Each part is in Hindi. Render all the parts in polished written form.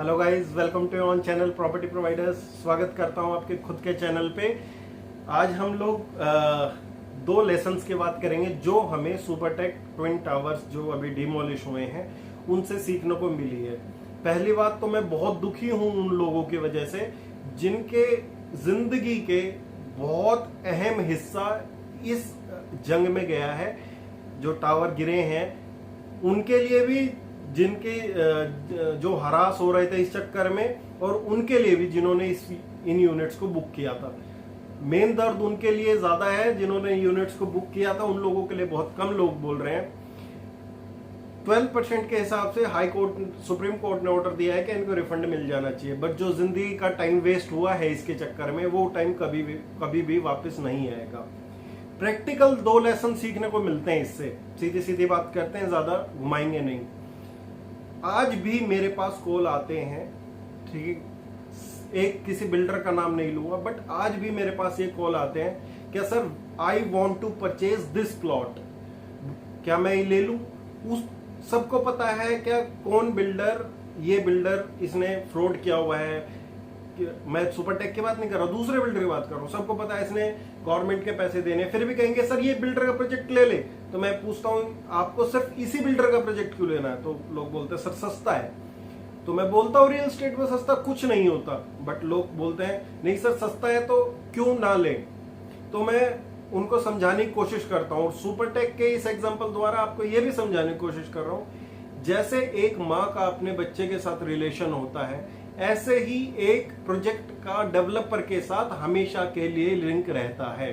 Hello guys, welcome to on channel property providers. स्वागत करता हूं आपके खुद के चैनल पे। आज हम लोग दो लेसन्स की बात करेंगे जो हमें सुपरटेक ट्विन टावर्स जो अभी डिमोलिश हुए हैं उनसे सीखने को मिली है। पहली बात तो मैं बहुत दुखी हूं उन लोगों की वजह से जिनके जिंदगी के बहुत अहम हिस्सा इस जंग में गया है। जो टावर गिरे हैं उनके लिए भी, जिनके जो हरास हो रहे थे इस चक्कर में, और उनके लिए भी जिन्होंने इन यूनिट्स को बुक किया था। मेन दर्द उनके लिए ज्यादा है जिन्होंने यूनिट्स को बुक किया था, उन लोगों के लिए बहुत कम लोग बोल रहे हैं। 12% के हिसाब से हाई कोर्ट, सुप्रीम कोर्ट ने ऑर्डर दिया है कि इनको रिफंड मिल जाना चाहिए। बट जो जिंदगी का टाइम वेस्ट हुआ है इसके चक्कर में, वो टाइम कभी भी वापस नहीं आएगा। प्रैक्टिकल दो लेसन सीखने को मिलते हैं इससे। सीधी सीधी बात करते हैं, ज्यादा घुमाएंगे नहीं। आज भी मेरे पास कॉल आते हैं, ठीक, एक किसी बिल्डर का नाम नहीं लूंगा, बट आज भी मेरे पास ये कॉल आते हैं क्या sir, I want to purchase this plot, क्या मैं ये ले लूं? उस सबको पता है क्या कौन बिल्डर, ये बिल्डर इसने फ्रॉड किया हुआ है। मैं सुपरटेक की बात नहीं कर रहा हूं, दूसरे बिल्डर की बात कर रहा हूं। सबको पता है इसने गवर्नमेंट के पैसे देने, फिर भी कहेंगे सर ये बिल्डर का प्रोजेक्ट ले ले। तो मैं पूछता हूं आपको सिर्फ इसी बिल्डर का प्रोजेक्ट क्यों लेना है? तो लोग बोलते हैं सर सस्ता है। तो मैं बोलता हूं रियल एस्टेट में सस्ता कुछ नहीं होता, बट लोग बोलते हैं नहीं सर सस्ता है तो क्यों ना ले। तो मैं उनको समझाने की कोशिश करता हूं, और सुपरटेक के इस एग्जाम्पल द्वारा आपको यह भी समझाने की कोशिश कर रहा हूं। जैसे एक माँ का अपने बच्चे के साथ रिलेशन होता है, ऐसे ही एक प्रोजेक्ट का डेवलपर के साथ हमेशा के लिए लिंक रहता है।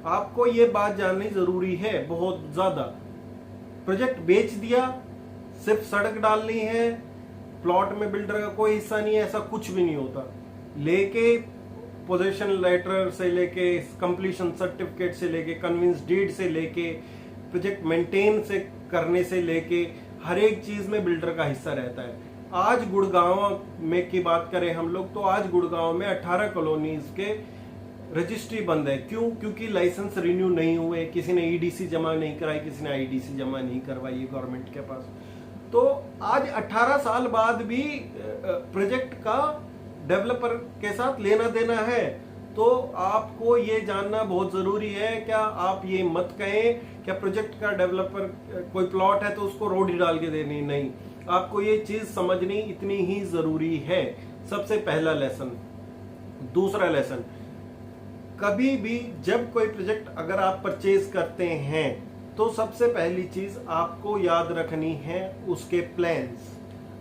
आपको ये बात जाननी जरूरी है बहुत ज्यादा। प्रोजेक्ट बेच दिया, सिर्फ सड़क डालनी है, प्लॉट में बिल्डर का कोई हिस्सा नहीं है, ऐसा कुछ भी नहीं होता। लेके पोजीशन लेटर से लेके कंप्लीशन सर्टिफिकेट से लेके कन्विंस डीड से लेके प्रोजेक्ट मेंटेन से करने से लेके हर एक चीज में बिल्डर का हिस्सा रहता है। आज गुड़गांव में की बात करें हम लोग, तो आज गुड़गांव में 18 कॉलोनीज के रजिस्ट्री बंद है। क्यों? क्योंकि लाइसेंस रिन्यू नहीं हुए, किसी ने ईडीसी जमा नहीं कराई, किसी ने आईडीसी जमा नहीं करवाई गवर्नमेंट के पास। तो आज 18 साल बाद भी प्रोजेक्ट का डेवलपर के साथ लेना देना है। तो आपको ये जानना बहुत जरूरी है। क्या आप ये मत कहें क्या प्रोजेक्ट का डेवलपर कोई प्लॉट है तो उसको रोड ही डाल के देनी, नहीं। आपको ये चीज समझनी इतनी ही जरूरी है। सबसे पहला लेसन। दूसरा लेसन, कभी भी जब कोई प्रोजेक्ट अगर आप परचेज करते हैं तो सबसे पहली चीज आपको याद रखनी है उसके प्लान्स।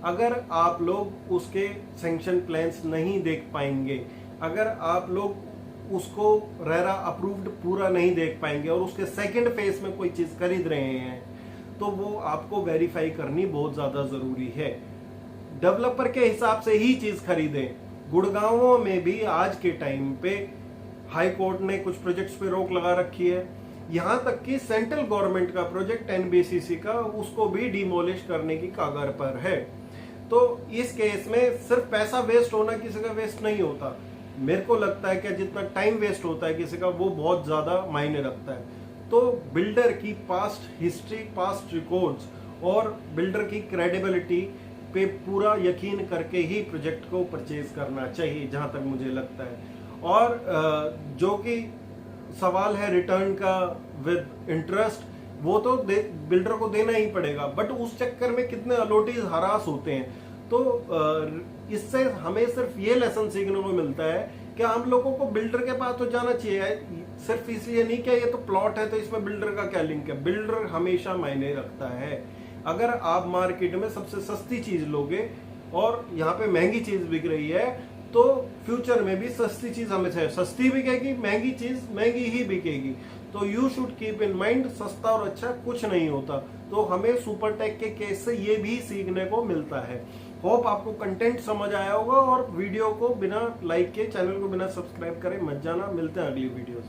अगर आप लोग उसके सैंक्शन प्लान्स नहीं देख पाएंगे, अगर आप लोग उसको रेरा अप्रूव्ड पूरा नहीं देख पाएंगे और उसके सेकंड फेज में कोई चीज खरीद रहे हैं, तो वो आपको वेरीफाई करनी बहुत ज्यादा जरूरी है। डेवलपर के हिसाब से ही चीज खरीदें। गुड़गांव में भी आज के टाइम पे हाई कोर्ट ने कुछ प्रोजेक्ट्स पे रोक लगा रखी है। यहां तक कि सेंट्रल गवर्नमेंट का प्रोजेक्ट एनबीसीसी का, उसको भी डिमोलिश करने की कगार पर है। तो इस केस में सिर्फ पैसा वेस्ट होना किसी का वेस्ट नहीं होता। मेरे को लगता है कि जितना टाइम वेस्ट होता है किसी का, वो बहुत ज्यादा मायने रखता है। तो बिल्डर की पास्ट हिस्ट्री, पास्ट रिकॉर्ड्स और बिल्डर की क्रेडिबिलिटी पे पूरा यकीन करके ही प्रोजेक्ट को परचेज करना चाहिए, जहां तक मुझे लगता है। और जो कि सवाल है रिटर्न का विद इंटरेस्ट, वो तो बिल्डर को देना ही पड़ेगा, बट उस चक्कर में कितने अलॉटीज हरास होते हैं। तो इससे हमें सिर्फ ये लेसन सीखने को मिलता है कि हम लोगों को बिल्डर के पास तो जाना चाहिए, सिर्फ इसलिए नहीं कि ये तो प्लॉट है तो इसमें बिल्डर का क्या लिंक है। बिल्डर हमेशा मायने रखता है। अगर आप मार्केट में सबसे सस्ती चीज लोगे और यहाँ पे महंगी चीज बिक रही है, तो फ्यूचर में भी सस्ती चीज हमेशा सस्ती बिकेगी, महंगी चीज महंगी ही बिकेगी। तो you should keep in mind, सस्ता और अच्छा कुछ नहीं होता। तो हमें सुपरटेक के केस से ये भी सीखने को मिलता है। होप आपको कंटेंट समझ आया होगा, और वीडियो को बिना लाइक के, चैनल को बिना सब्सक्राइब करे मत जाना। मिलते हैं अगली वीडियो से।